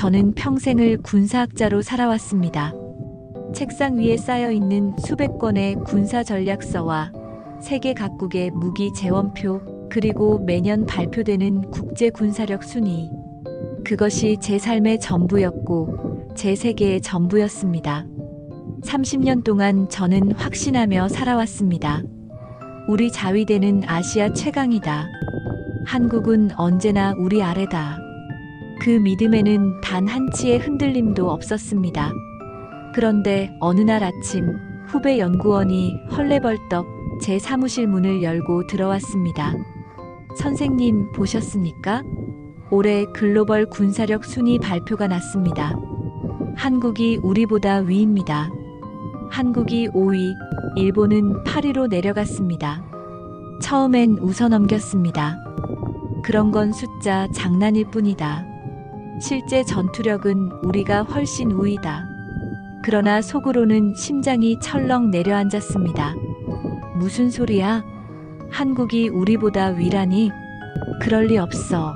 저는 평생을 군사학자로 살아왔습니다. 책상 위에 쌓여있는 수백 권의 군사 전략서와 세계 각국의 무기 재원표, 그리고 매년 발표되는 국제 군사력 순위. 그것이 제 삶의 전부였고 제 세계의 전부였습니다. 30년 동안 저는 확신하며 살아왔습니다. 우리 자위대는 아시아 최강이다. 한국은 언제나 우리 아래다. 그 믿음에는 단 한치의 흔들림도 없었습니다. 그런데 어느 날 아침 후배 연구원이 헐레벌떡 제 사무실 문을 열고 들어왔습니다. 선생님 보셨습니까? 올해 글로벌 군사력 순위 발표가 났습니다. 한국이 우리보다 위입니다. 한국이 5위, 일본은 8위로 내려갔습니다. 처음엔 웃어넘겼습니다. 그런 건 숫자 장난일 뿐이다. 실제 전투력은 우리가 훨씬 우위다. 그러나 속으로는 심장이 철렁 내려앉았습니다. 무슨 소리야? 한국이 우리보다 위라니? 그럴 리 없어.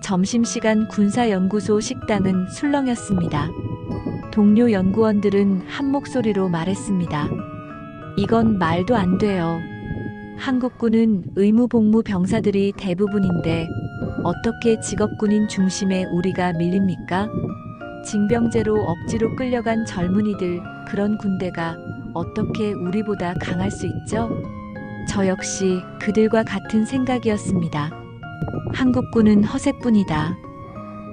점심시간 군사연구소 식당은 술렁였습니다. 동료 연구원들은 한 목소리로 말했습니다. 이건 말도 안 돼요. 한국군은 의무복무 병사들이 대부분인데 어떻게 직업군인 중심에 우리가 밀립니까? 징병제로 억지로 끌려간 젊은이들, 그런 군대가 어떻게 우리보다 강할 수 있죠? 저 역시 그들과 같은 생각이었습니다. 한국군은 허세뿐이다.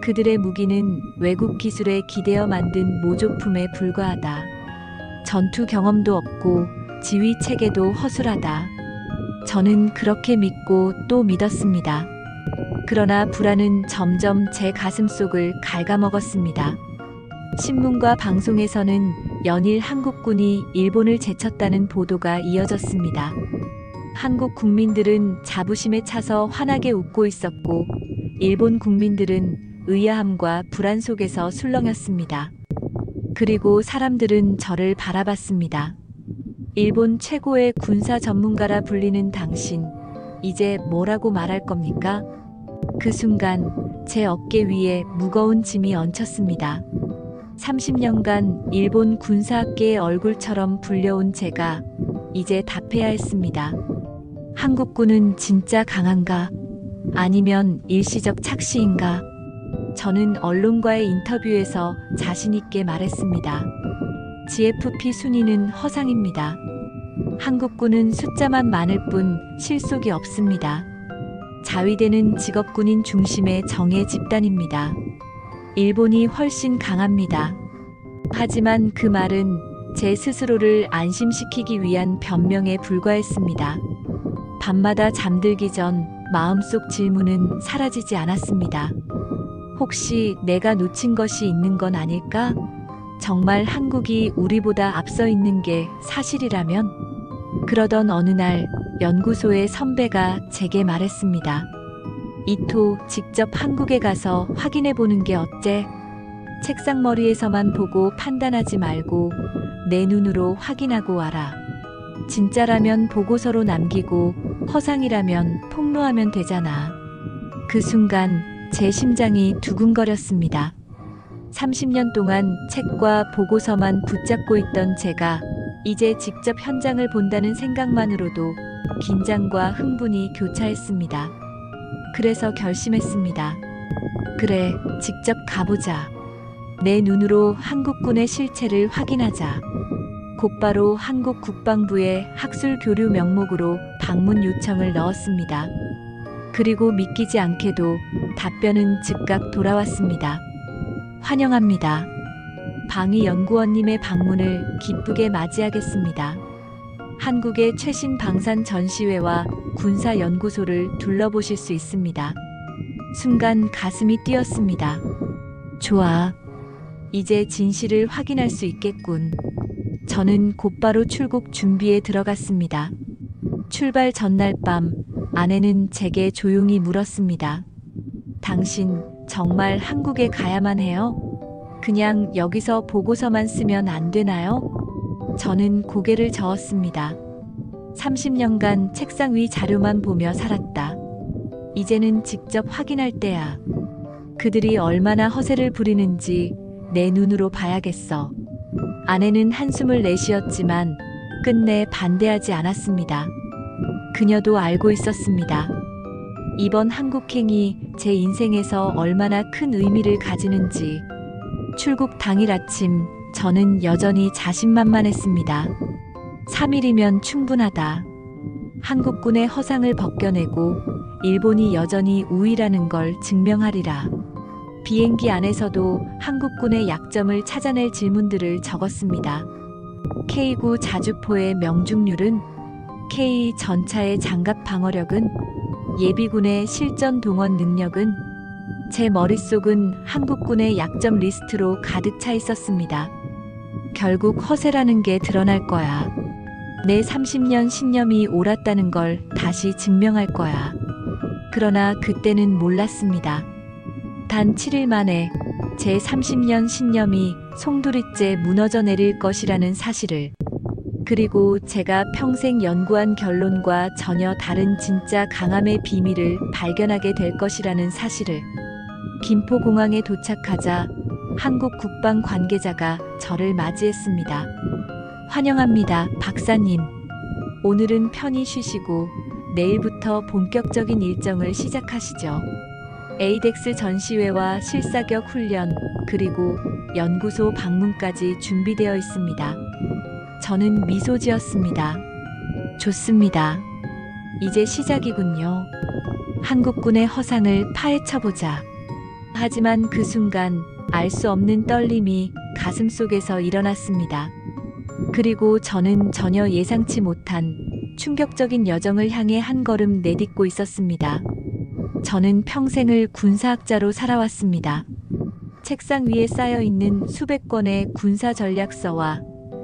그들의 무기는 외국 기술에 기대어 만든 모조품에 불과하다. 전투 경험도 없고 지휘 체계도 허술하다. 저는 그렇게 믿고 또 믿었습니다. 그러나 불안은 점점 제 가슴속을 갉아먹었습니다. 신문과 방송에서는 연일 한국군이 일본을 제쳤다는 보도가 이어졌습니다. 한국 국민들은 자부심에 차서 환하게 웃고 있었고 일본 국민들은 의아함과 불안 속에서 술렁였습니다. 그리고 사람들은 저를 바라봤습니다. 일본 최고의 군사 전문가라 불리는 당신, 이제 뭐라고 말할 겁니까? 그 순간 제 어깨 위에 무거운 짐이 얹혔습니다. 30년간 일본 군사학계의 얼굴처럼 불려온 제가 이제 답해야 했습니다. 한국군은 진짜 강한가? 아니면 일시적 착시인가? 저는 언론과의 인터뷰에서 자신 있게 말했습니다. GFP 순위는 허상입니다. 한국군은 숫자만 많을 뿐 실속이 없습니다. 자위대는 직업군인 중심의 정예 집단입니다. 일본이 훨씬 강합니다. 하지만 그 말은 제 스스로를 안심시키기 위한 변명에 불과했습니다. 밤마다 잠들기 전 마음속 질문은 사라지지 않았습니다. 혹시 내가 놓친 것이 있는 건 아닐까? 정말 한국이 우리보다 앞서 있는 게 사실이라면? 그러던 어느 날 연구소의 선배가 제게 말했습니다. 이토, 직접 한국에 가서 확인해 보는 게 어때? 책상머리에서만 보고 판단하지 말고 내 눈으로 확인하고 와라. 진짜라면 보고서로 남기고 허상이라면 폭로하면 되잖아. 그 순간 제 심장이 두근거렸습니다. 30년 동안 책과 보고서만 붙잡고 있던 제가 이제 직접 현장을 본다는 생각만으로도 긴장과 흥분이 교차했습니다. 그래서 결심했습니다. 그래, 직접 가보자. 내 눈으로 한국군의 실체를 확인하자. 곧바로 한국 국방부에 학술 교류 명목으로 방문 요청을 넣었습니다. 그리고 믿기지 않게도 답변은 즉각 돌아왔습니다. 환영합니다. 방위 연구원님의 방문을 기쁘게 맞이하겠습니다. 한국의 최신 방산 전시회와 군사 연구소를 둘러보실 수 있습니다. 순간 가슴이 뛰었습니다. 좋아. 이제 진실을 확인할 수 있겠군. 저는 곧바로 출국 준비에 들어갔습니다. 출발 전날 밤 아내는 제게 조용히 물었습니다. 당신 정말 한국에 가야만 해요? 그냥 여기서 보고서만 쓰면 안 되나요? 저는 고개를 저었습니다. 30년간 책상 위 자료만 보며 살았다. 이제는 직접 확인할 때야. 그들이 얼마나 허세를 부리는지 내 눈으로 봐야겠어. 아내는 한숨을 내쉬었지만 끝내 반대하지 않았습니다. 그녀도 알고 있었습니다. 이번 한국행이 제 인생에서 얼마나 큰 의미를 가지는지. 출국 당일 아침 저는 여전히 자신만만했습니다. 3일이면 충분하다. 한국군의 허상을 벗겨내고 일본이 여전히 우위라는 걸 증명하리라. 비행기 안에서도 한국군의 약점을 찾아낼 질문들을 적었습니다. K9 자주포의 명중률은? K 전차의 장갑 방어력은? 예비군의 실전 동원 능력은? 제 머릿속은 한국군의 약점 리스트로 가득 차 있었습니다. 결국 허세라는 게 드러날 거야. 내 30년 신념이 옳았다는 걸 다시 증명할 거야. 그러나 그때는 몰랐습니다. 단 7일 만에 제 30년 신념이 송두리째 무너져 내릴 것이라는 사실을, 그리고 제가 평생 연구한 결론과 전혀 다른 진짜 강함의 비밀을 발견하게 될 것이라는 사실을. 김포공항에 도착하자 한국 국방 관계자가 저를 맞이했습니다. 환영합니다, 박사님. 오늘은 편히 쉬시고 내일부터 본격적인 일정을 시작하시죠. 에이덱스 전시회와 실사격 훈련, 그리고 연구소 방문까지 준비되어 있습니다. 저는 미소 지었습니다. 좋습니다. 이제 시작이군요. 한국군의 허상을 파헤쳐보자. 하지만 그 순간 알 수 없는 떨림이 가슴속에서 일어났습니다. 그리고 저는 전혀 예상치 못한 충격적인 여정을 향해 한 걸음 내딛고 있었습니다. 저는 평생을 군사학자로 살아왔습니다. 책상 위에 쌓여 있는 수백 권의 군사 전략서와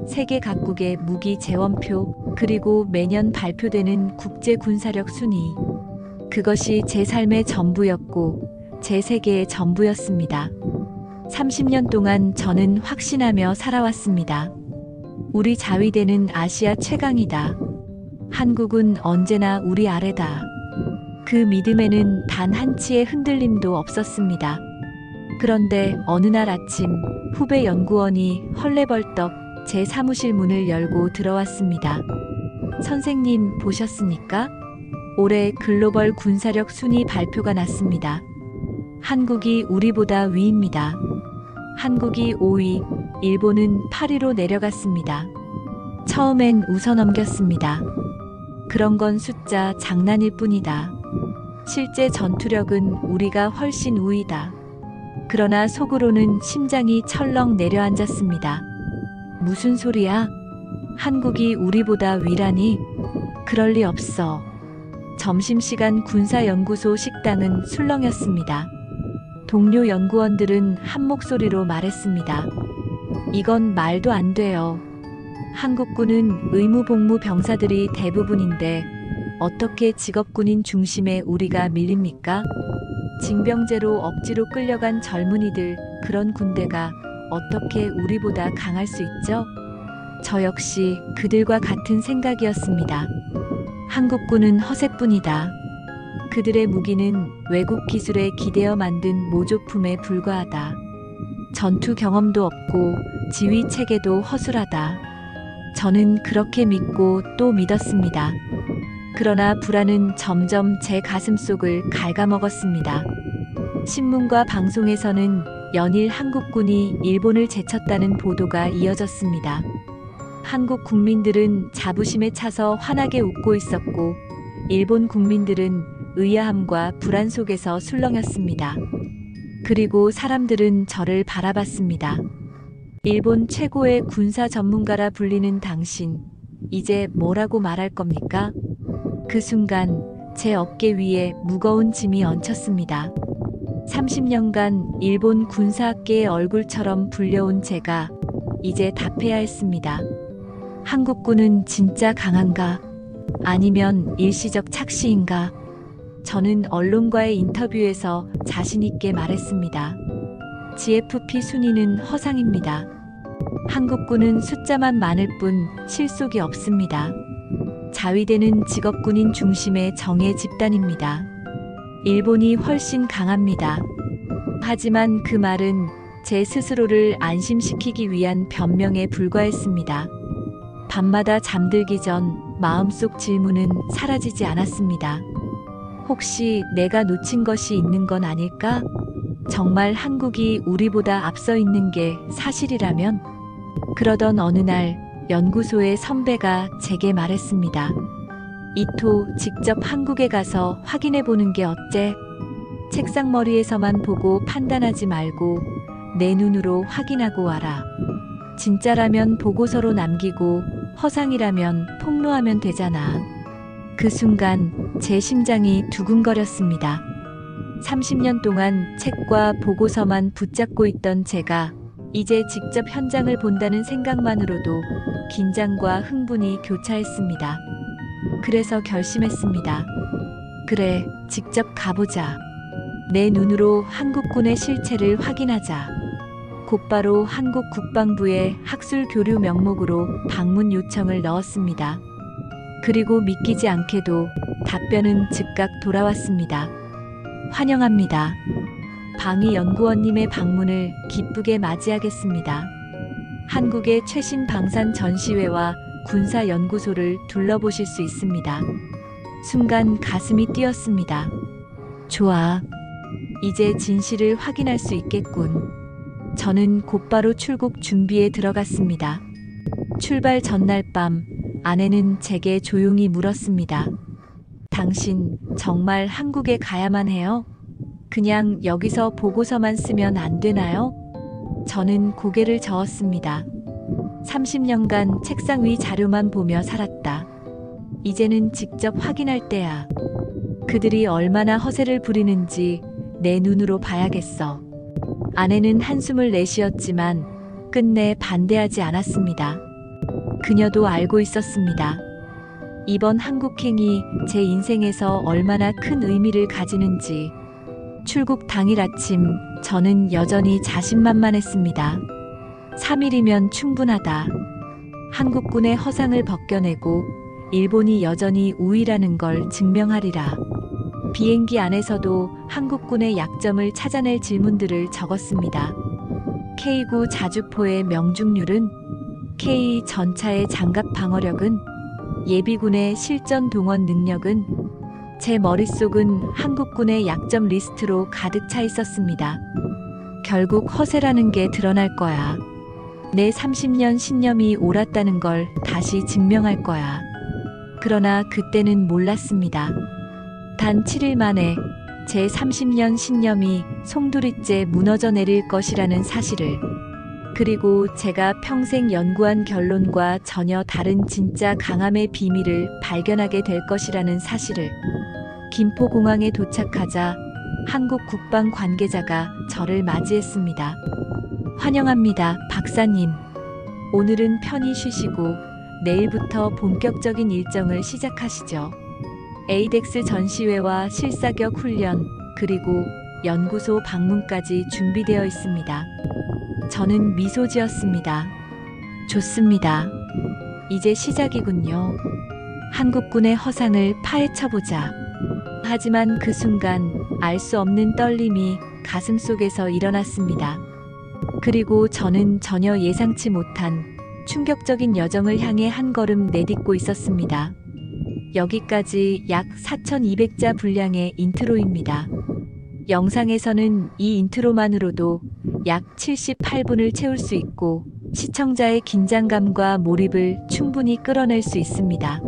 세계 각국의 무기 재원표, 그리고 매년 발표되는 국제 군사력 순위. 그것이 제 삶의 전부였고 제 세계의 전부였습니다. 30년 동안 저는 확신하며 살아왔습니다. 우리 자위대는 아시아 최강이다. 한국은 언제나 우리 아래다. 그 믿음에는 단 한치의 흔들림도 없었습니다. 그런데 어느 날 아침 후배 연구원이 헐레벌떡 제 사무실 문을 열고 들어왔습니다. 선생님, 보셨습니까? 올해 글로벌 군사력 순위 발표가 났습니다. 한국이 우리보다 위입니다. 한국이 5위, 일본은 8위로 내려갔습니다. 처음엔 웃어넘겼습니다. 그런 건 숫자 장난일 뿐이다. 실제 전투력은 우리가 훨씬 우위다. 그러나 속으로는 심장이 철렁 내려앉았습니다. 무슨 소리야? 한국이 우리보다 위라니? 그럴 리 없어. 점심시간 군사연구소 식당은 술렁였습니다. 동료 연구원들은 한 목소리로 말했습니다. 이건 말도 안 돼요. 한국군은 의무복무 병사들이 대부분인데 어떻게 직업군인 중심에 우리가 밀립니까? 징병제로 억지로 끌려간 젊은이들, 그런 군대가 어떻게 우리보다 강할 수 있죠? 저 역시 그들과 같은 생각이었습니다. 한국군은 허세뿐이다. 그들의 무기는 외국 기술에 기대어 만든 모조품에 불과하다. 전투 경험도 없고 지휘 체계도 허술하다. 저는 그렇게 믿고 또 믿었습니다. 그러나 불안은 점점 제 가슴속을 갉아먹었습니다. 신문과 방송에서는 연일 한국군이 일본을 제쳤다는 보도가 이어졌습니다. 한국 국민들은 자부심에 차서 환하게 웃고 있었고, 일본 국민들은 의아함과 불안 속에서 술렁였습니다. 그리고 사람들은 저를 바라봤습니다. 일본 최고의 군사 전문가라 불리는 당신, 이제 뭐라고 말할 겁니까? 그 순간 제 어깨 위에 무거운 짐이 얹혔습니다. 30년간 일본 군사학계의 얼굴처럼 불려온 제가 이제 답해야 했습니다. 한국군은 진짜 강한가? 아니면 일시적 착시인가? 저는 언론과의 인터뷰에서 자신 있게 말했습니다. GFP 순위는 허상입니다. 한국군은 숫자만 많을 뿐 실속이 없습니다. 자위대는 직업군인 중심의 정예 집단입니다. 일본이 훨씬 강합니다. 하지만 그 말은 제 스스로를 안심시키기 위한 변명에 불과했습니다. 밤마다 잠들기 전 마음속 질문은 사라지지 않았습니다. 혹시 내가 놓친 것이 있는 건 아닐까? 정말 한국이 우리보다 앞서 있는 게 사실이라면? 그러던 어느 날 연구소의 선배가 제게 말했습니다. 이토, 직접 한국에 가서 확인해 보는 게 어때? 책상머리에서만 보고 판단하지 말고 내 눈으로 확인하고 와라. 진짜라면 보고서로 남기고 허상이라면 폭로하면 되잖아. 그 순간 제 심장이 두근거렸습니다. 30년 동안 책과 보고서만 붙잡고 있던 제가 이제 직접 현장을 본다는 생각만으로도 긴장과 흥분이 교차했습니다. 그래서 결심했습니다. 그래, 직접 가보자. 내 눈으로 한국군의 실체를 확인하자. 곧바로 한국 국방부에 학술 교류 명목으로 방문 요청을 넣었습니다. 그리고 믿기지 않게도 답변은 즉각 돌아왔습니다. 환영합니다. 방위 연구원님의 방문을 기쁘게 맞이하겠습니다. 한국의 최신 방산 전시회와 군사 연구소를 둘러보실 수 있습니다. 순간 가슴이 뛰었습니다. 좋아. 이제 진실을 확인할 수 있겠군. 저는 곧바로 출국 준비에 들어갔습니다. 출발 전날 밤 아내는 제게 조용히 물었습니다. 당신 정말 한국에 가야만 해요? 그냥 여기서 보고서만 쓰면 안 되나요? 저는 고개를 저었습니다. 30년간 책상 위 자료만 보며 살았다. 이제는 직접 확인할 때야. 그들이 얼마나 허세를 부리는지 내 눈으로 봐야겠어. 아내는 한숨을 내쉬었지만 끝내 반대하지 않았습니다. 그녀도 알고 있었습니다. 이번 한국행이 제 인생에서 얼마나 큰 의미를 가지는지. 출국 당일 아침 저는 여전히 자신만만했습니다. 3일이면 충분하다. 한국군의 허상을 벗겨내고 일본이 여전히 우위라는 걸 증명하리라. 비행기 안에서도 한국군의 약점을 찾아낼 질문들을 적었습니다. K9 자주포의 명중률은? K 전차의 장갑 방어력은? 예비군의 실전 동원 능력은? 제 머릿속은 한국군의 약점 리스트로 가득 차 있었습니다. 결국 허세라는 게 드러날 거야. 내 30년 신념이 옳았다는 걸 다시 증명할 거야. 그러나 그때는 몰랐습니다. 단 7일 만에 제 30년 신념이 송두리째 무너져 내릴 것이라는 사실을, 그리고 제가 평생 연구한 결론과 전혀 다른 진짜 강함의 비밀을 발견하게 될 것이라는 사실을. 김포공항에 도착하자 한국 국방 관계자가 저를 맞이했습니다. 환영합니다, 박사님. 오늘은 편히 쉬시고 내일부터 본격적인 일정을 시작하시죠. 에이덱스 전시회와 실사격 훈련, 그리고 연구소 방문까지 준비되어 있습니다. 저는 미소 지었습니다. 좋습니다. 이제 시작이군요. 한국군의 허상을 파헤쳐보자. 하지만 그 순간 알 수 없는 떨림이 가슴속에서 일어났습니다. 그리고 저는 전혀 예상치 못한 충격적인 여정을 향해 한 걸음 내딛고 있었습니다. 여기까지 약 4,200자 분량의 인트로입니다. 영상에서는 이 인트로만으로도 약 78분을 채울 수 있고 시청자의 긴장감과 몰입을 충분히 끌어낼 수 있습니다.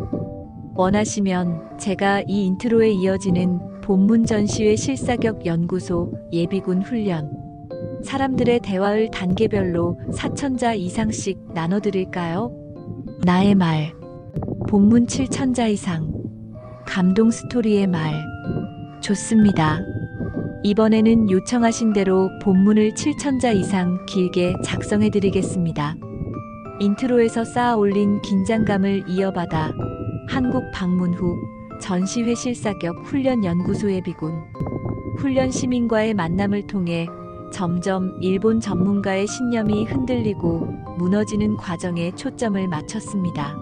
원하시면 제가 이 인트로에 이어지는 본문 전시회 실사격 연구소 예비군 훈련, 사람들의 대화를 단계별로 4,000자 이상씩 나눠드릴까요? 나의 말, 본문 7,000자 이상, 감동 스토리의 말. 좋습니다. 이번에는 요청하신 대로 본문을 7,000자 이상 길게 작성해드리겠습니다. 인트로에서 쌓아 올린 긴장감을 이어받아 한국 방문 후 전시회 실사격 훈련 연구소 예비군 훈련 시민과의 만남을 통해 점점 일본 전문가의 신념이 흔들리고 무너지는 과정에 초점을 맞췄습니다.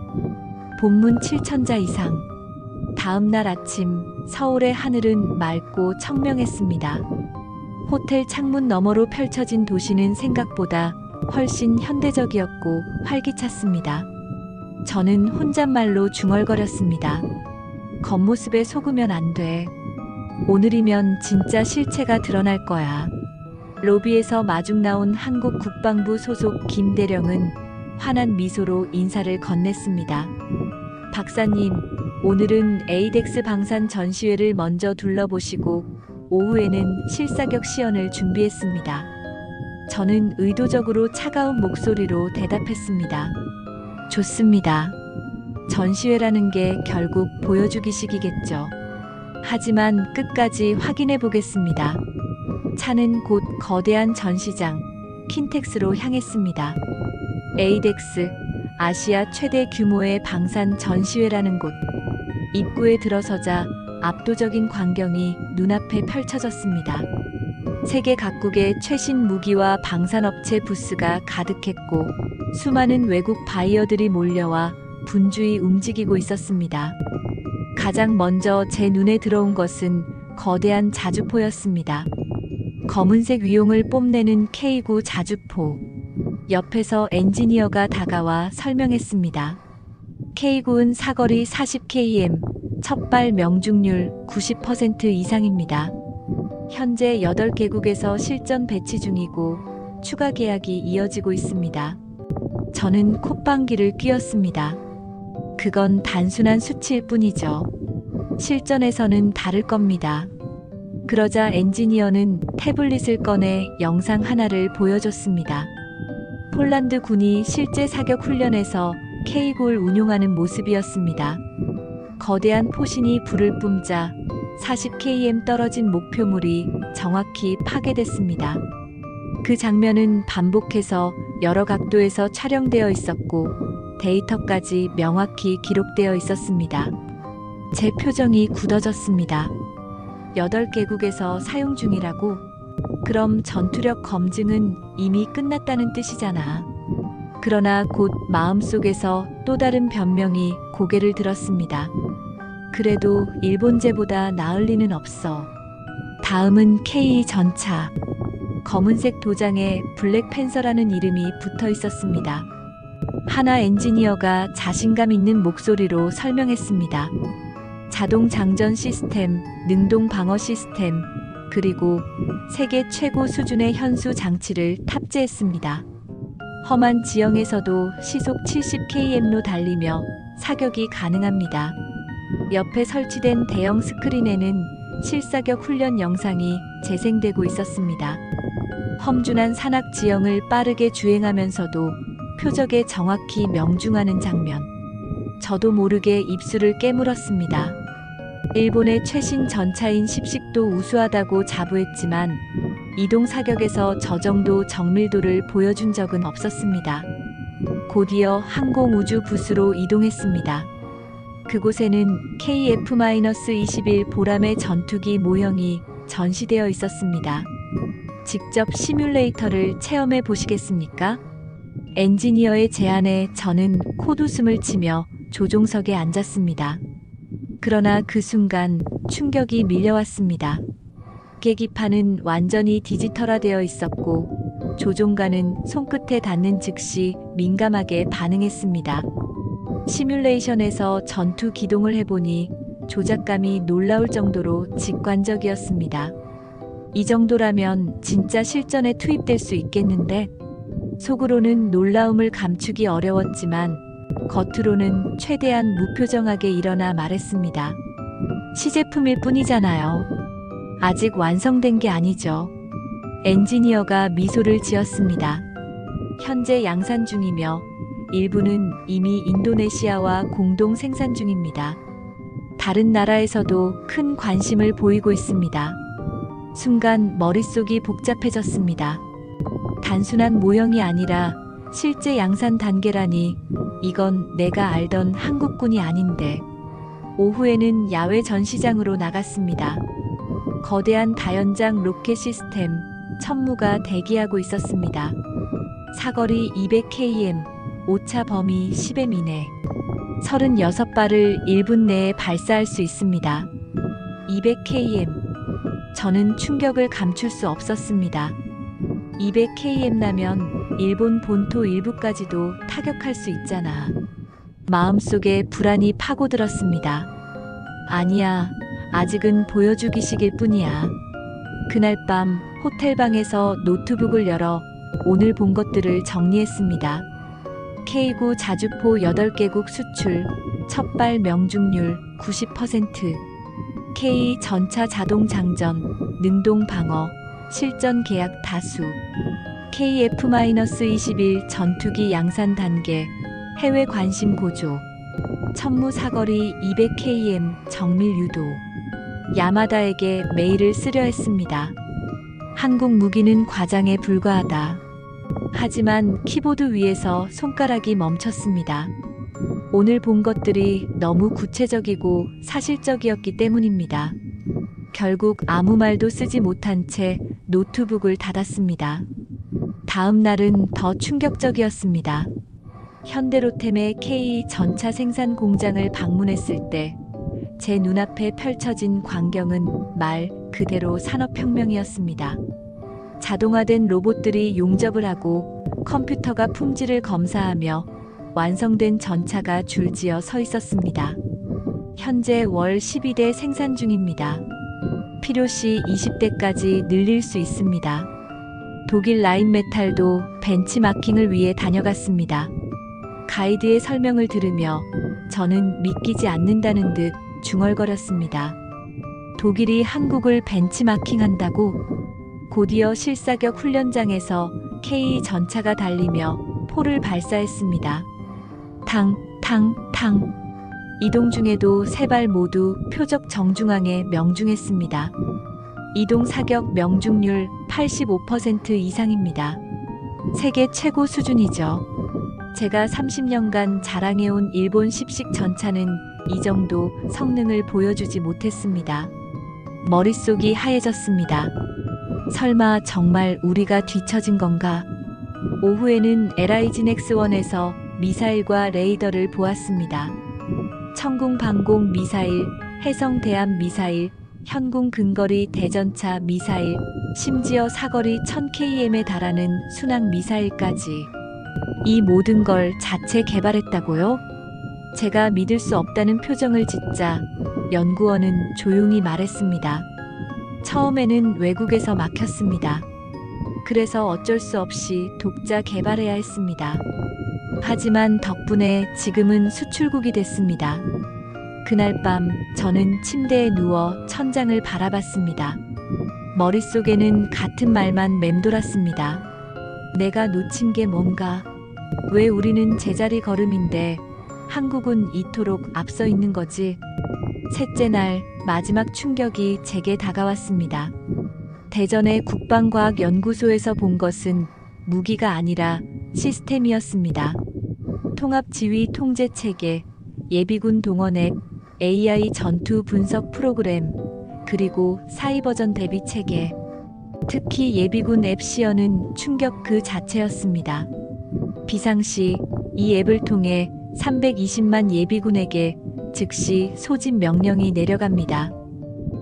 본문 7,000자 이상. 다음 날 아침 서울의 하늘은 맑고 청명했습니다. 호텔 창문 너머로 펼쳐진 도시는 생각보다 훨씬 현대적이었고 활기찼습니다. 저는 혼잣말로 중얼거렸습니다. 겉모습에 속으면 안 돼. 오늘이면 진짜 실체가 드러날 거야. 로비에서 마중 나온 한국 국방부 소속 김대령은 환한 미소로 인사를 건넸습니다. 박사님, 오늘은 에이덱스 방산 전시회를 먼저 둘러보시고 오후에는 실사격 시연을 준비했습니다. 저는 의도적으로 차가운 목소리로 대답했습니다. 좋습니다. 전시회라는 게 결국 보여주기식이겠죠. 하지만 끝까지 확인해 보겠습니다. 차는 곧 거대한 전시장, 킨텍스로 향했습니다. 에이덱스, 아시아 최대 규모의 방산 전시회라는 곳. 입구에 들어서자 압도적인 광경이 눈앞에 펼쳐졌습니다. 세계 각국의 최신 무기와 방산업체 부스가 가득했고 수많은 외국 바이어들이 몰려와 분주히 움직이고 있었습니다. 가장 먼저 제 눈에 들어온 것은 거대한 자주포였습니다. 검은색 위용을 뽐내는 K9 자주포. 옆에서 엔지니어가 다가와 설명했습니다. K9은 사거리 40km, 첫발 명중률 90% 이상입니다. 현재 8개국에서 실전 배치 중이고 추가 계약이 이어지고 있습니다. 저는 콧방귀를 뀌었습니다. 그건 단순한 수치일 뿐이죠. 실전에서는 다를 겁니다. 그러자 엔지니어는 태블릿을 꺼내 영상 하나를 보여줬습니다. 폴란드 군이 실제 사격 훈련에서 K9를 운용하는 모습이었습니다. 거대한 포신이 불을 뿜자 40km 떨어진 목표물이 정확히 파괴됐습니다. 그 장면은 반복해서 여러 각도에서 촬영되어 있었고 데이터까지 명확히 기록되어 있었습니다. 제 표정이 굳어졌습니다. 8개국에서 사용 중이라고? 그럼 전투력 검증은 이미 끝났다는 뜻이잖아. 그러나 곧 마음속에서 또 다른 변명이 고개를 들었습니다. 그래도 일본제보다 나을 리는 없어. 다음은 K 전차. 검은색 도장에 블랙팬서라는 이름이 붙어 있었습니다. 하나 엔지니어가 자신감 있는 목소리로 설명했습니다. 자동 장전 시스템, 능동 방어 시스템, 그리고 세계 최고 수준의 현수 장치를 탑재했습니다. 험한 지형에서도 시속 70km로 달리며 사격이 가능합니다. 옆에 설치된 대형 스크린에는 실사격 훈련 영상이 재생되고 있었습니다. 험준한 산악 지형을 빠르게 주행하면서도 표적에 정확히 명중하는 장면. 저도 모르게 입술을 깨물었습니다. 일본의 최신 전차인 십식도 우수하다고 자부했지만 이동 사격에서 저 정도 정밀도를 보여준 적은 없었습니다. 곧이어 항공우주 부스로 이동했습니다. 그곳에는 KF-21 보람의 전투기 모형이 전시되어 있었습니다. 직접 시뮬레이터를 체험해 보시겠습니까? 엔지니어의 제안에 저는 콧웃음을 치며 조종석에 앉았습니다. 그러나 그 순간 충격이 밀려왔습니다. 계기판은 완전히 디지털화되어 있었고 조종관은 손끝에 닿는 즉시 민감하게 반응했습니다. 시뮬레이션에서 전투 기동을 해보니 조작감이 놀라울 정도로 직관적이었습니다. 이 정도라면 진짜 실전에 투입될 수 있겠는데? 속으로는 놀라움을 감추기 어려웠지만 겉으로는 최대한 무표정하게 일어나 말했습니다. 시제품일 뿐이잖아요. 아직 완성된 게 아니죠. 엔지니어가 미소를 지었습니다. 현재 양산 중이며 일부는 이미 인도네시아와 공동 생산 중입니다. 다른 나라에서도 큰 관심을 보이고 있습니다. 순간 머릿속이 복잡해졌습니다. 단순한 모형이 아니라 실제 양산 단계라니 이건 내가 알던 한국군이 아닌데. 오후에는 야외 전시장으로 나갔습니다. 거대한 다연장 로켓 시스템 천무가 대기하고 있었습니다. 사거리 200km, 오차 범위 10m 이내. 36발을 1분 내에 발사할 수 있습니다. 200km. 저는 충격을 감출 수 없었습니다. 200km 나면 일본 본토 일부까지도 타격할 수 있잖아. 마음속에 불안이 파고들었습니다. 아니야, 아직은 보여주기식일 뿐이야. 그날 밤 호텔방에서 노트북을 열어 오늘 본 것들을 정리했습니다. K9 자주포 8개국 수출, 첫발 명중률 90%, K 전차 자동 장전, 능동 방어, 실전 계약 다수, KF-21 전투기 양산 단계, 해외 관심 고조, 천무 사거리 200km 정밀 유도, 야마다에게 메일을 쓰려 했습니다. 한국 무기는 과장에 불과하다. 하지만 키보드 위에서 손가락이 멈췄습니다. 오늘 본 것들이 너무 구체적이고 사실적이었기 때문입니다. 결국 아무 말도 쓰지 못한 채 노트북을 닫았습니다. 다음 날은 더 충격적이었습니다. 현대로템의 K 전차 생산 공장을 방문했을 때 제 눈앞에 펼쳐진 광경은 말 그대로 산업혁명이었습니다. 자동화된 로봇들이 용접을 하고 컴퓨터가 품질을 검사하며 완성된 전차가 줄지어 서 있었습니다. 현재 월 12대 생산 중입니다. 필요시 20대까지 늘릴 수 있습니다. 독일 라인메탈도 벤치마킹을 위해 다녀갔습니다. 가이드의 설명을 들으며 저는 믿기지 않는다는 듯 중얼거렸습니다. 독일이 한국을 벤치마킹한다고? 곧이어 실사격 훈련장에서 K 전차가 달리며 포를 발사했습니다. 탕, 탕, 탕. 이동 중에도 세 발 모두 표적 정중앙에 명중했습니다. 이동 사격 명중률 85% 이상입니다. 세계 최고 수준이죠. 제가 30년간 자랑해온 일본 10식 전차는 이 정도 성능을 보여주지 못했습니다. 머릿속이 하얘졌습니다. 설마 정말 우리가 뒤처진 건가? 오후에는 LIG 넥스1에서 미사일과 레이더를 보았습니다. 천궁 방공 미사일, 해성 대함 미사일, 현궁 근거리 대전차 미사일, 심지어 사거리 1000km에 달하는 순항 미사일까지. 이 모든 걸 자체 개발했다고요? 제가 믿을 수 없다는 표정을 짓자 연구원은 조용히 말했습니다. 처음에는 외국에서 막혔습니다. 그래서 어쩔 수 없이 독자 개발해야 했습니다. 하지만 덕분에 지금은 수출국이 됐습니다. 그날 밤 저는 침대에 누워 천장을 바라봤습니다. 머릿속에는 같은 말만 맴돌았습니다. 내가 놓친 게 뭔가? 왜 우리는 제자리 걸음인데 한국은 이토록 앞서 있는 거지? 셋째 날 마지막 충격이 제게 다가왔습니다. 대전의 국방과학연구소에서 본 것은 무기가 아니라 시스템이었습니다. 통합지휘 통제체계, 예비군 동원 앱, AI 전투 분석 프로그램, 그리고 사이버전 대비체계. 특히 예비군 앱 시연은 충격 그 자체였습니다. 비상시 이 앱을 통해 320만 예비군에게 즉시 소집 명령이 내려갑니다.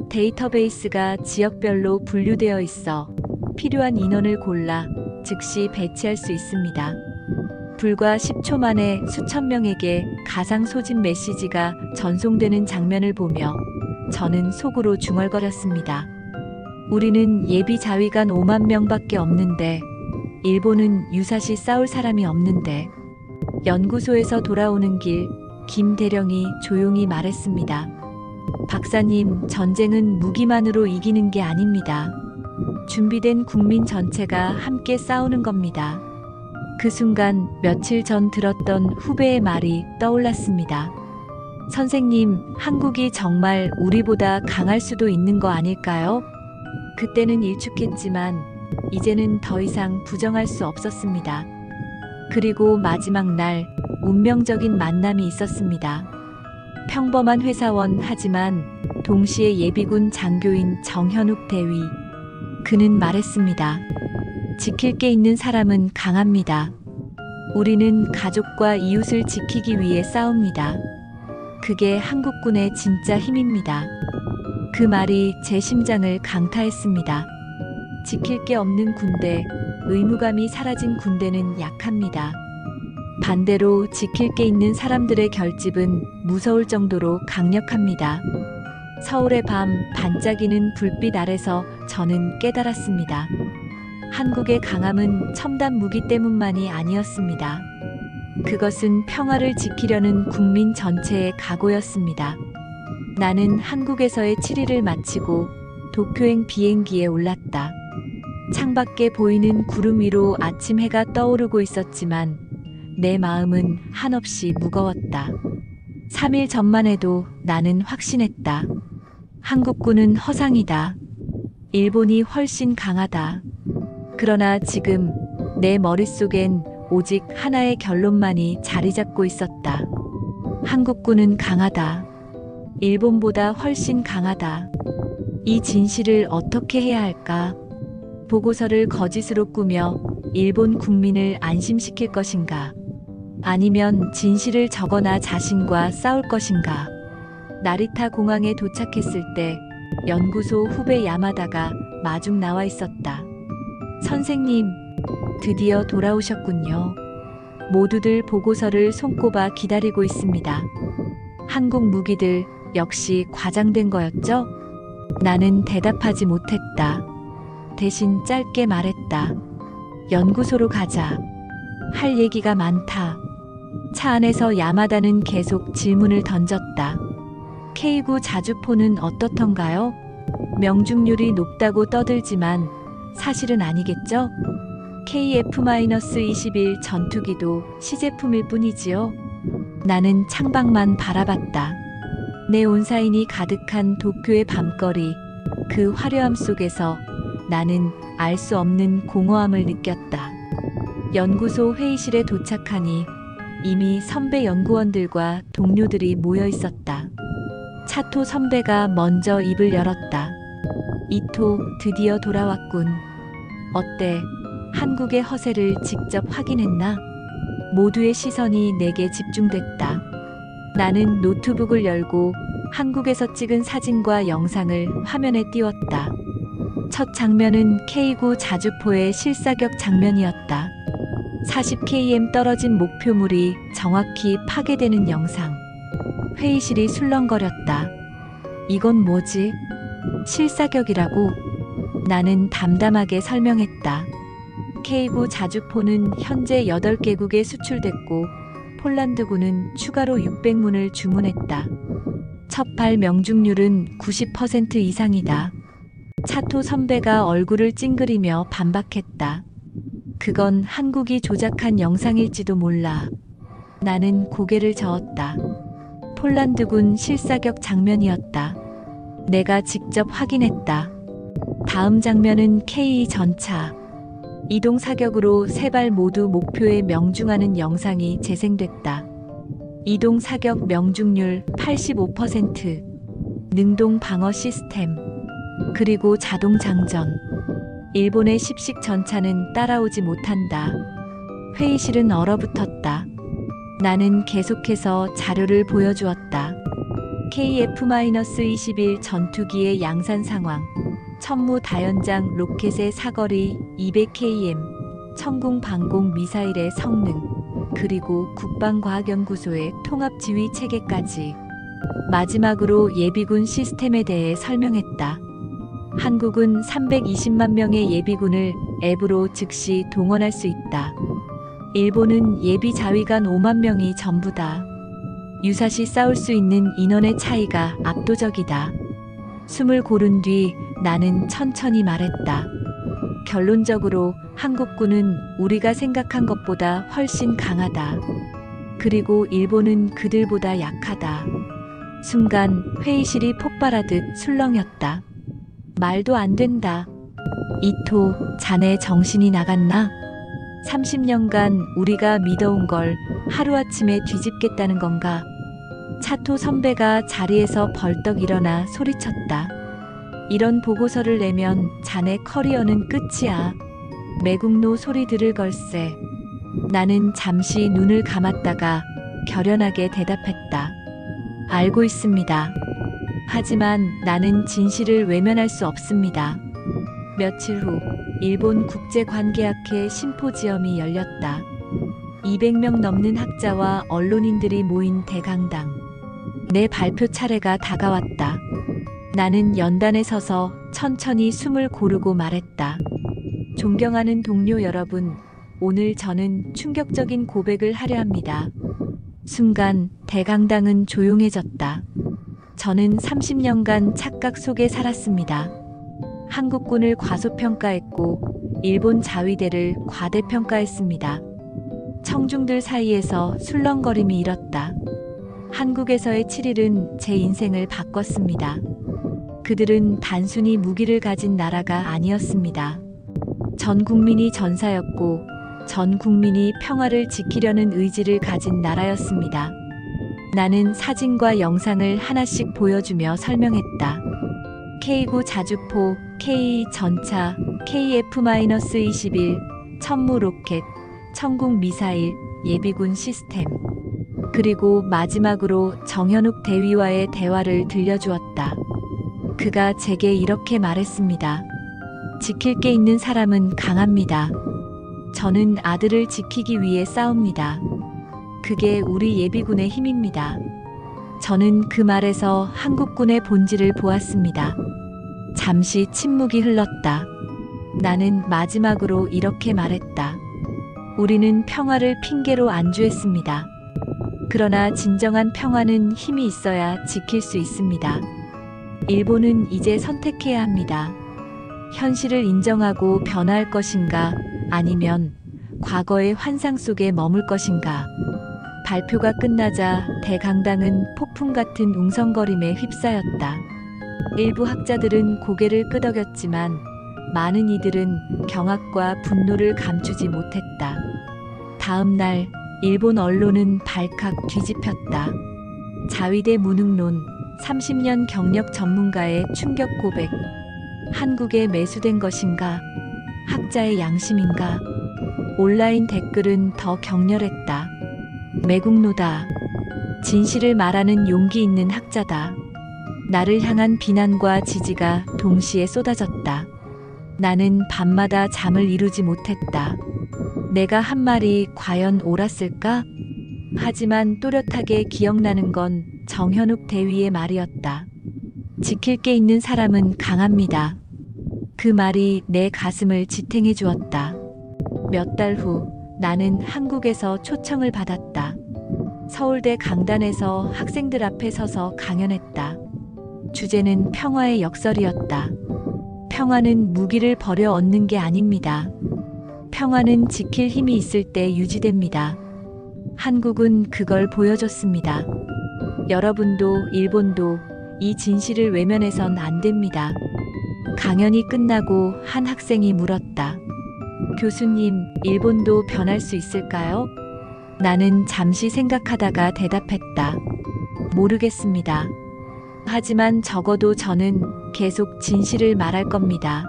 데이터베이스가 지역별로 분류되어 있어 필요한 인원을 골라 즉시 배치할 수 있습니다. 불과 10초 만에 수천 명에게 가상 소집 메시지가 전송되는 장면을 보며 저는 속으로 중얼거렸습니다. 우리는 예비 자위관 5만 명밖에 없는데, 일본은 유사시 싸울 사람이 없는데. 연구소에서 돌아오는 길, 김 대령이 조용히 말했습니다. 박사님, 전쟁은 무기만으로 이기는 게 아닙니다. 준비된 국민 전체가 함께 싸우는 겁니다. 그 순간 며칠 전 들었던 후배의 말이 떠올랐습니다. 선생님, 한국이 정말 우리보다 강할 수도 있는 거 아닐까요? 그때는 일축했지만 이제는 더 이상 부정할 수 없었습니다. 그리고 마지막 날 운명적인 만남이 있었습니다. 평범한 회사원 하지만 동시에 예비군 장교인 정현욱 대위. 그는 말했습니다. 지킬 게 있는 사람은 강합니다. 우리는 가족과 이웃을 지키기 위해 싸웁니다. 그게 한국군의 진짜 힘입니다. 그 말이 제 심장을 강타했습니다. 지킬 게 없는 군대, 의무감이 사라진 군대는 약합니다. 반대로 지킬 게 있는 사람들의 결집은 무서울 정도로 강력합니다. 서울의 밤 반짝이는 불빛 아래서 저는 깨달았습니다. 한국의 강함은 첨단 무기 때문만이 아니었습니다. 그것은 평화를 지키려는 국민 전체의 각오였습니다. 나는 한국에서의 7일을 마치고 도쿄행 비행기에 올랐다. 창밖에 보이는 구름 위로 아침 해가 떠오르고 있었지만 내 마음은 한없이 무거웠다. 3일 전만 해도 나는 확신했다. 한국군은 허상이다. 일본이 훨씬 강하다. 그러나 지금 내 머릿속엔 오직 하나의 결론만이 자리 잡고 있었다. 한국군은 강하다. 일본보다 훨씬 강하다. 이 진실을 어떻게 해야 할까? 보고서를 거짓으로 꾸며 일본 국민을 안심시킬 것인가? 아니면 진실을 적어 나 자신과 싸울 것인가? 나리타 공항에 도착했을 때 연구소 후배 야마다가 마중 나와 있었다. 선생님, 드디어 돌아오셨군요. 모두들 보고서를 손꼽아 기다리고 있습니다. 한국 무기들 역시 과장된 거였죠? 나는 대답하지 못했다. 대신 짧게 말했다. 연구소로 가자. 할 얘기가 많다. 차 안에서 야마다는 계속 질문을 던졌다. K9 자주포는 어떻던가요? 명중률이 높다고 떠들지만 사실은 아니겠죠? KF-21 전투기도 시제품일 뿐이지요. 나는 창밖만 바라봤다. 내 온사인이 가득한 도쿄의 밤거리, 그 화려함 속에서 나는 알 수 없는 공허함을 느꼈다. 연구소 회의실에 도착하니 이미 선배 연구원들과 동료들이 모여 있었다. 차토 선배가 먼저 입을 열었다. 이토, 드디어 돌아왔군. 어때? 한국의 허세를 직접 확인했나? 모두의 시선이 내게 집중됐다. 나는 노트북을 열고 한국에서 찍은 사진과 영상을 화면에 띄웠다. 첫 장면은 K9 자주포의 실사격 장면이었다. 40km 떨어진 목표물이 정확히 파괴되는 영상. 회의실이 술렁거렸다. 이건 뭐지? 실사격이라고? 나는 담담하게 설명했다. K9 자주포는 현재 8개국에 수출됐고 폴란드군은 추가로 600문을 주문했다. 첫 발 명중률은 90% 이상이다. 차토 선배가 얼굴을 찡그리며 반박했다. 그건 한국이 조작한 영상일지도 몰라. 나는 고개를 저었다. 폴란드군 실사격 장면이었다. 내가 직접 확인했다. 다음 장면은 K2 전차. 이동 사격으로 3발 모두 목표에 명중하는 영상이 재생됐다. 이동 사격 명중률 85%, 능동 방어 시스템, 그리고 자동 장전. 일본의 10식 전차는 따라오지 못한다. 회의실은 얼어붙었다. 나는 계속해서 자료를 보여주었다. KF-21 전투기의 양산 상황, 천무 다연장 로켓의 사거리 200km, 천궁 방공 미사일의 성능, 그리고 국방과학연구소의 통합지휘 체계까지. 마지막으로 예비군 시스템에 대해 설명했다. 한국은 320만 명의 예비군을 앱으로 즉시 동원할 수 있다. 일본은 예비 자위관 5만 명이 전부다. 유사시 싸울 수 있는 인원의 차이가 압도적이다. 숨을 고른 뒤 나는 천천히 말했다. 결론적으로 한국군은 우리가 생각한 것보다 훨씬 강하다. 그리고 일본은 그들보다 약하다. 순간 회의실이 폭발하듯 술렁였다. 말도 안 된다. 이토, 자네 정신이 나갔나? 30년간 우리가 믿어온 걸 하루아침에 뒤집겠다는 건가? 차토 선배가 자리에서 벌떡 일어나 소리쳤다. 이런 보고서를 내면 자네 커리어는 끝이야. 매국노 소리 들을 걸세. 나는 잠시 눈을 감았다가 결연하게 대답했다. 알고 있습니다. 하지만 나는 진실을 외면할 수 없습니다. 며칠 후 일본 국제관계학회 심포지엄이 열렸다. 200명 넘는 학자와 언론인들이 모인 대강당. 내 발표 차례가 다가왔다. 나는 연단에 서서 천천히 숨을 고르고 말했다. 존경하는 동료 여러분, 오늘 저는 충격적인 고백을 하려 합니다. 순간 대강당은 조용해졌다. 저는 30년간 착각 속에 살았습니다. 한국군을 과소평가했고 일본 자위대를 과대평가했습니다. 청중들 사이에서 술렁거림이 일었다. 한국에서의 7일은 제 인생을 바꿨습니다. 그들은 단순히 무기를 가진 나라가 아니었습니다. 전 국민이 전사였고 전 국민이 평화를 지키려는 의지를 가진 나라였습니다. 나는 사진과 영상을 하나씩 보여주며 설명했다. K9 자주포, K 전차, KF-21, 천무 로켓, 천궁 미사일, 예비군 시스템. 그리고 마지막으로 정현욱 대위와의 대화를 들려주었다. 그가 제게 이렇게 말했습니다. 지킬 게 있는 사람은 강합니다. 저는 아들을 지키기 위해 싸웁니다. 그게 우리 예비군의 힘입니다. 저는 그 말에서 한국군의 본질을 보았습니다. 잠시 침묵이 흘렀다. 나는 마지막으로 이렇게 말했다. 우리는 평화를 핑계로 안주했습니다. 그러나 진정한 평화는 힘이 있어야 지킬 수 있습니다. 일본은 이제 선택해야 합니다. 현실을 인정하고 변화할 것인가, 아니면 과거의 환상 속에 머물 것인가. 발표가 끝나자 대강당은 폭풍 같은 웅성거림에 휩싸였다. 일부 학자들은 고개를 끄덕였지만 많은 이들은 경악과 분노를 감추지 못했다. 다음 날 일본 언론은 발칵 뒤집혔다. 자위대 무능론, 30년 경력 전문가의 충격 고백. 한국에 매수된 것인가? 학자의 양심인가? 온라인 댓글은 더 격렬했다. 매국노다. 진실을 말하는 용기 있는 학자다. 나를 향한 비난과 지지가 동시에 쏟아졌다. 나는 밤마다 잠을 이루지 못했다. 내가 한 말이 과연 옳았을까? 하지만 또렷하게 기억나는 건 정현욱 대위의 말이었다. 지킬 게 있는 사람은 강합니다. 그 말이 내 가슴을 지탱해 주었다. 몇 달 후 나는 한국에서 초청을 받았다. 서울대 강단에서 학생들 앞에 서서 강연했다. 주제는 평화의 역설이었다. 평화는 무기를 버려 얻는 게 아닙니다. 평화는 지킬 힘이 있을 때 유지됩니다. 한국은 그걸 보여줬습니다. 여러분도 일본도 이 진실을 외면해선 안 됩니다. 강연이 끝나고 한 학생이 물었다. 교수님, 일본도 변할 수 있을까요? 나는 잠시 생각하다가 대답했다. 모르겠습니다. 하지만 적어도 저는 계속 진실을 말할 겁니다.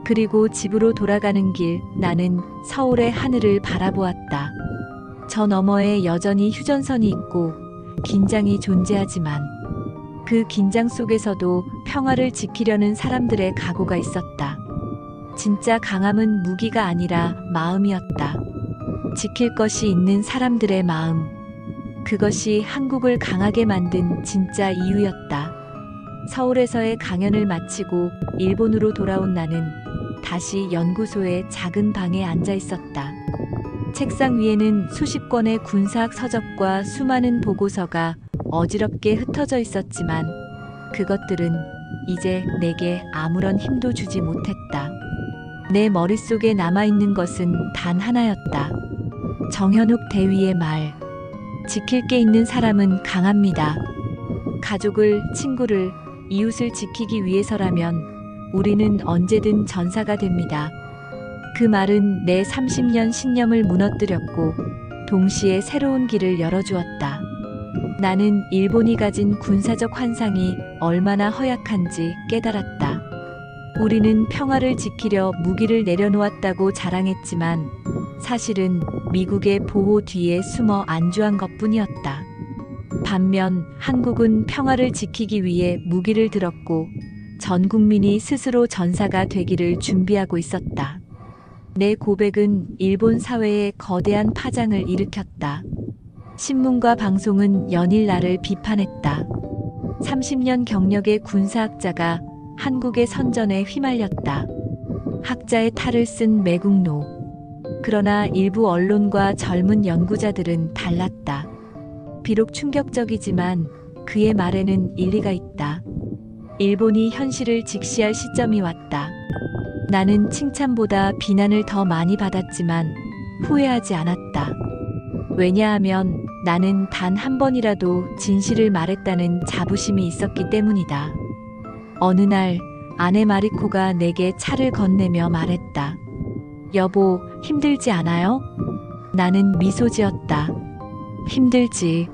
그리고 집으로 돌아가는 길, 나는 서울의 하늘을 바라보았다. 저 너머에 여전히 휴전선이 있고 긴장이 존재하지만 그 긴장 속에서도 평화를 지키려는 사람들의 각오가 있었다. 진짜 강함은 무기가 아니라 마음이었다. 지킬 것이 있는 사람들의 마음. 그것이 한국을 강하게 만든 진짜 이유였다. 서울에서의 강연을 마치고 일본으로 돌아온 나는 다시 연구소의 작은 방에 앉아 있었다. 책상 위에는 수십 권의 군사학 서적과 수많은 보고서가 어지럽게 흩어져 있었지만 그것들은 이제 내게 아무런 힘도 주지 못했다. 내 머릿속에 남아있는 것은 단 하나였다. 정현욱 대위의 말. 지킬 게 있는 사람은 강합니다. 가족을, 친구를, 이웃을 지키기 위해서라면 우리는 언제든 전사가 됩니다. 그 말은 내 30년 신념을 무너뜨렸고 동시에 새로운 길을 열어주었다. 나는 일본이 가진 군사적 환상이 얼마나 허약한지 깨달았다. 우리는 평화를 지키려 무기를 내려놓았다고 자랑했지만 사실은 미국의 보호 뒤에 숨어 안주한 것뿐이었다. 반면 한국은 평화를 지키기 위해 무기를 들었고 전 국민이 스스로 전사가 되기를 준비하고 있었다. 내 고백은 일본 사회에 거대한 파장을 일으켰다. 신문과 방송은 연일 나를 비판했다. 30년 경력의 군사학자가 한국의 선전에 휘말렸다. 학자의 탈을 쓴 매국노. 그러나 일부 언론과 젊은 연구자들은 달랐다. 비록 충격적이지만 그의 말에는 일리가 있다. 일본이 현실을 직시할 시점이 왔다. 나는 칭찬보다 비난을 더 많이 받았지만 후회하지 않았다. 왜냐하면 나는 단 한 번이라도 진실을 말했다는 자부심이 있었기 때문이다. 어느 날 아내 마리코가 내게 차를 건네며 말했다. 여보, 힘들지 않아요? 나는 미소 지었다. 힘들지.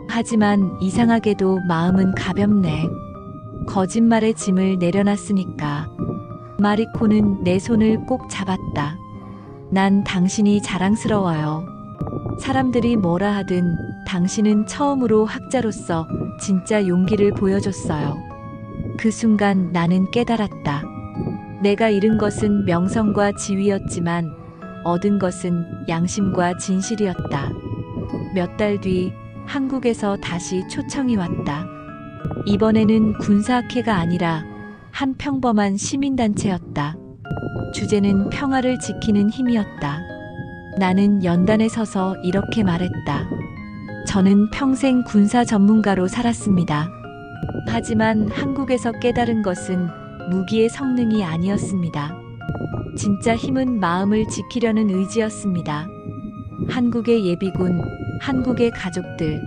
하지만 이상하게도 마음은 가볍네. 거짓말의 짐을 내려놨으니까. 마리코는 내 손을 꼭 잡았다. 난 당신이 자랑스러워요. 사람들이 뭐라 하든 당신은 처음으로 학자로서 진짜 용기를 보여줬어요. 그 순간 나는 깨달았다. 내가 잃은 것은 명성과 지위였지만 얻은 것은 양심과 진실이었다. 몇 달 뒤 한국에서 다시 초청이 왔다. 이번에는 군사학회가 아니라 한 평범한 시민단체였다. 주제는 평화를 지키는 힘이었다. 나는 연단에 서서 이렇게 말했다. 저는 평생 군사 전문가로 살았습니다. 하지만 한국에서 깨달은 것은 무기의 성능이 아니었습니다. 진짜 힘은 마음을 지키려는 의지였습니다. 한국의 예비군, 한국의 가족들,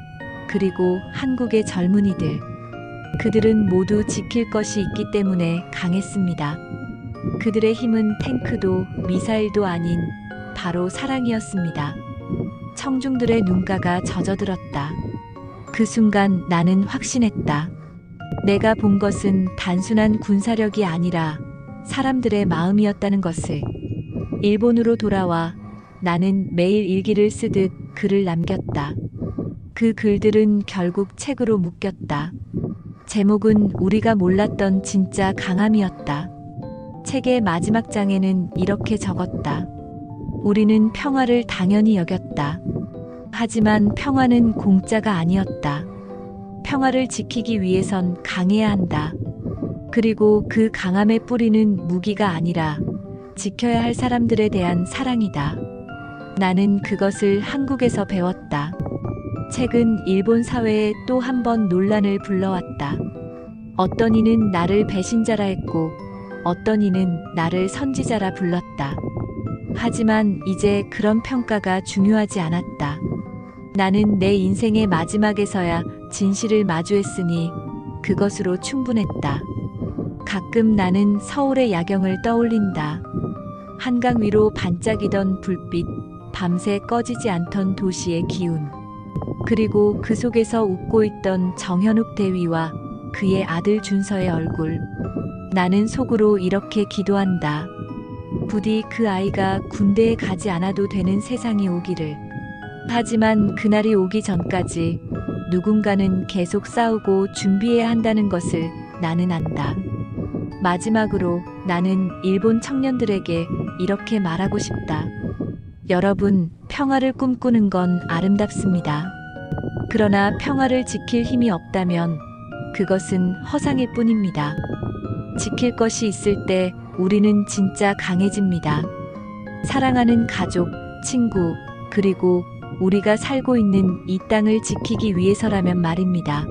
그리고 한국의 젊은이들. 그들은 모두 지킬 것이 있기 때문에 강했습니다. 그들의 힘은 탱크도 미사일도 아닌 바로 사랑이었습니다. 청중들의 눈가가 젖어들었다. 그 순간 나는 확신했다. 내가 본 것은 단순한 군사력이 아니라 사람들의 마음이었다는 것을. 일본으로 돌아와 나는 매일 일기를 쓰듯 글을 남겼다. 그 글들은 결국 책으로 묶였다. 제목은 우리가 몰랐던 진짜 강함이었다. 책의 마지막 장에는 이렇게 적었다. 우리는 평화를 당연히 여겼다. 하지만 평화는 공짜가 아니었다. 평화를 지키기 위해선 강해야 한다. 그리고 그 강함의 뿌리는 무기가 아니라 지켜야 할 사람들에 대한 사랑이다. 나는 그것을 한국에서 배웠다. 책은 일본 사회에 또 한 번 논란을 불러왔다. 어떤 이는 나를 배신자라 했고 어떤 이는 나를 선지자라 불렀다. 하지만 이제 그런 평가가 중요하지 않았다. 나는 내 인생의 마지막에서야 진실을 마주했으니 그것으로 충분했다. 가끔 나는 서울의 야경을 떠올린다. 한강 위로 반짝이던 불빛, 밤새 꺼지지 않던 도시의 기운. 그리고 그 속에서 웃고 있던 정현욱 대위와 그의 아들 준서의 얼굴. 나는 속으로 이렇게 기도한다. 부디 그 아이가 군대에 가지 않아도 되는 세상이 오기를. 하지만 그날이 오기 전까지 누군가는 계속 싸우고 준비해야 한다는 것을 나는 안다. 마지막으로 나는 일본 청년들에게 이렇게 말하고 싶다. 여러분, 평화를 꿈꾸는 건 아름답습니다. 그러나 평화를 지킬 힘이 없다면 그것은 허상일 뿐입니다. 지킬 것이 있을 때 우리는 진짜 강해집니다. 사랑하는 가족, 친구, 그리고 우리가 살고 있는 이 땅을 지키기 위해서라면 말입니다.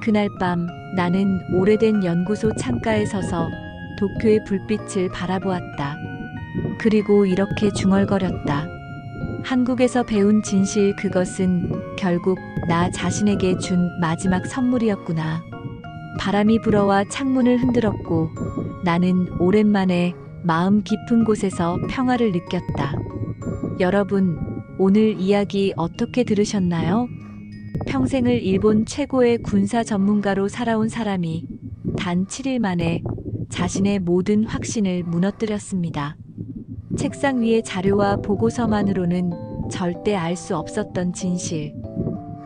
그날 밤 나는 오래된 연구소 창가에 서서 도쿄의 불빛을 바라보았다. 그리고 이렇게 중얼거렸다. 한국에서 배운 진실, 그것은 결국 나 자신에게 준 마지막 선물이었구나. 바람이 불어와 창문을 흔들었고 나는 오랜만에 마음 깊은 곳에서 평화를 느꼈다. 여러분, 오늘 이야기 어떻게 들으셨나요? 평생을 일본 최고의 군사 전문가로 살아온 사람이 단 7일 만에 자신의 모든 확신을 무너뜨렸습니다. 책상 위의 자료와 보고서만으로는 절대 알 수 없었던 진실.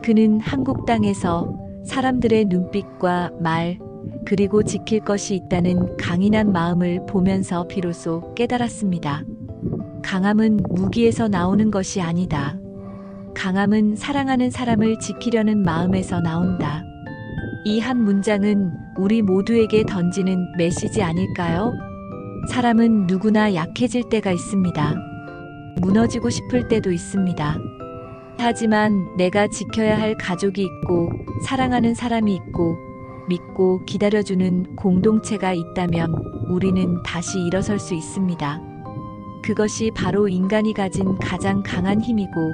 그는 한국 땅에서 사람들의 눈빛과 말, 그리고 지킬 것이 있다는 강인한 마음을 보면서 비로소 깨달았습니다. 강함은 무기에서 나오는 것이 아니다. 강함은 사랑하는 사람을 지키려는 마음에서 나온다. 이 한 문장은 우리 모두에게 던지는 메시지 아닐까요? 사람은 누구나 약해질 때가 있습니다. 무너지고 싶을 때도 있습니다. 하지만 내가 지켜야 할 가족이 있고 사랑하는 사람이 있고 믿고 기다려주는 공동체가 있다면 우리는 다시 일어설 수 있습니다. 그것이 바로 인간이 가진 가장 강한 힘이고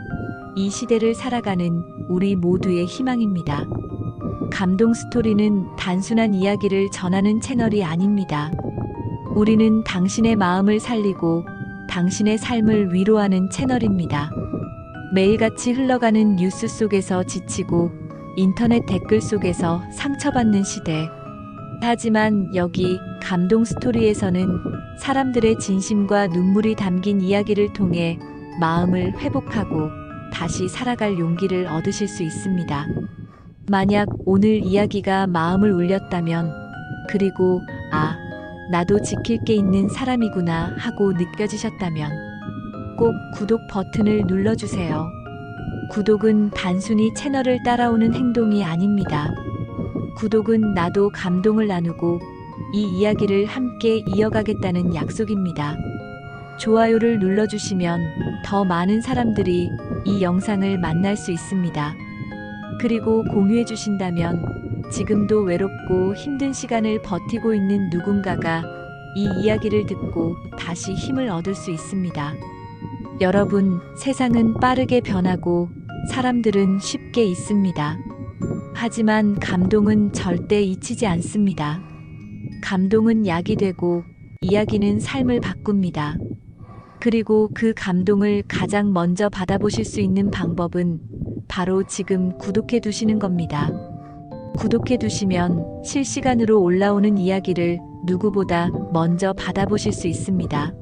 이 시대를 살아가는 우리 모두의 희망입니다. 감동 스토리는 단순한 이야기를 전하는 채널이 아닙니다. 우리는 당신의 마음을 살리고 당신의 삶을 위로하는 채널입니다. 매일같이 흘러가는 뉴스 속에서 지치고 인터넷 댓글 속에서 상처받는 시대. 하지만 여기 감동 스토리에서는 사람들의 진심과 눈물이 담긴 이야기를 통해 마음을 회복하고 다시 살아갈 용기를 얻으실 수 있습니다. 만약 오늘 이야기가 마음을 울렸다면, 그리고 나도 지킬 게 있는 사람이구나 하고 느껴지셨다면 꼭 구독 버튼을 눌러주세요. 구독은 단순히 채널을 따라오는 행동이 아닙니다. 구독은 나도 감동을 나누고 이 이야기를 함께 이어가겠다는 약속입니다. 좋아요를 눌러주시면 더 많은 사람들이 이 영상을 만날 수 있습니다. 그리고 공유해 주신다면 지금도 외롭고 힘든 시간을 버티고 있는 누군가가 이 이야기를 듣고 다시 힘을 얻을 수 있습니다. 여러분, 세상은 빠르게 변하고 사람들은 쉽게 잊습니다. 하지만 감동은 절대 잊히지 않습니다. 감동은 약이 되고 이야기는 삶을 바꿉니다. 그리고 그 감동을 가장 먼저 받아보실 수 있는 방법은 바로 지금 구독해 두시는 겁니다. 구독해 두시면 실시간으로 올라오는 이야기를 누구보다 먼저 받아보실 수 있습니다.